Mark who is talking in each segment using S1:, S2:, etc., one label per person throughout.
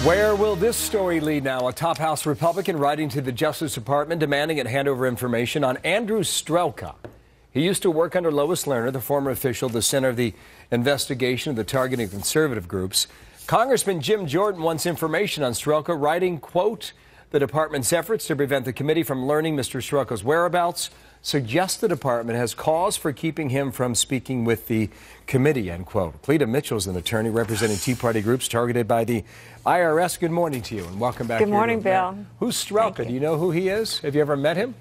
S1: Where will this story lead now? A top House Republican writing to the Justice Department demanding it hand over information on Andrew Strelka. He used to work under Lois Lerner, the former official at the center of the investigation of the targeting of conservative groups. Congressman Jim Jordan wants information on Strelka, writing, quote, the department's efforts to prevent the committee from learning Mr. Strelka's whereabouts suggest the department has cause for keeping him from speaking with the committee, end quote. Cleta Mitchell is an attorney representing Tea Party groups targeted by the IRS. Good morning to you and welcome back.
S2: Good morning, Bill.
S1: Who's Strelka? Do you know who he is? Have you ever met him?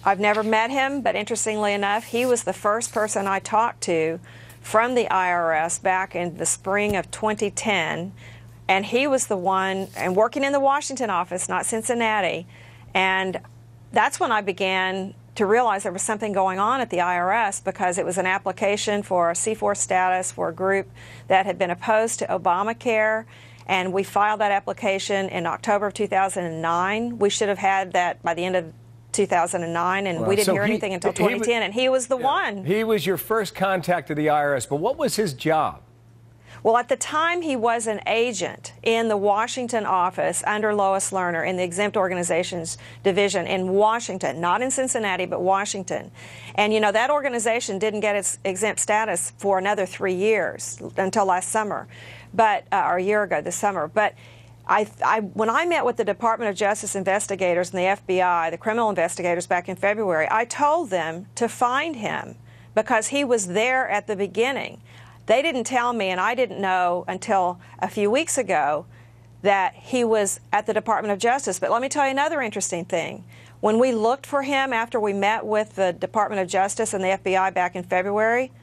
S2: I've never met him, but interestingly enough, he was the first person I talked to from the IRS back in the spring of 2010. And he was the one, and working in the Washington office, not Cincinnati. And that's when I began to realize there was something going on at the IRS, because it was an application for a C4 status for a group that had been opposed to Obamacare. And we filed that application in October of 2009. We should have had that by the end of 2009, and we didn't hear anything until 2010, and he was the one.
S1: He was your first contact to the IRS, but what was his job?
S2: Well, at the time, he was an agent in the Washington office under Lois Lerner in the exempt organizations division in Washington, not in Cincinnati, but Washington. And, you know, that organization didn't get its exempt status for another 3 years until last summer, but or a year ago this summer. But when I met with the Department of Justice investigators and the FBI, the criminal investigators back in February, I told them to find him because he was there at the beginning. They didn't tell me, and I didn't know until a few weeks ago, that he was at the Department of Justice. But let me tell you another interesting thing. When we looked for him after we met with the Department of Justice and the FBI back in February,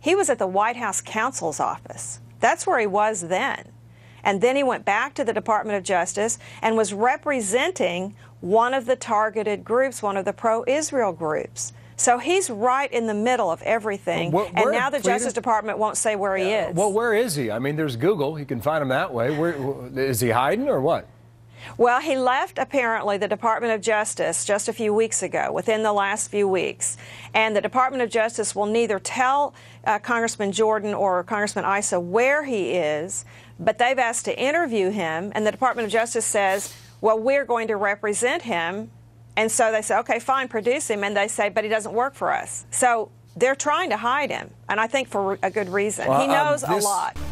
S2: he was at the White House counsel's office. That's where he was then. And then he went back to the Department of Justice and was representing one of the targeted groups, one of the pro-Israel groups. So he's right in the middle of everything, and now the Justice Department won't say where he is.
S1: Well, where is he? I mean, there's Google. You can find him that way. Is he hiding or what?
S2: Well, he left, apparently, the Department of Justice just a few weeks ago, within the last few weeks. And the Department of Justice will neither tell Congressman Jordan or Congressman Issa where he is, but they've asked to interview him, and the Department of Justice says, well, we're going to represent him. And so they say, okay, fine, produce him. And they say, but he doesn't work for us. So they're trying to hide him, and I think for a good reason. He knows a lot.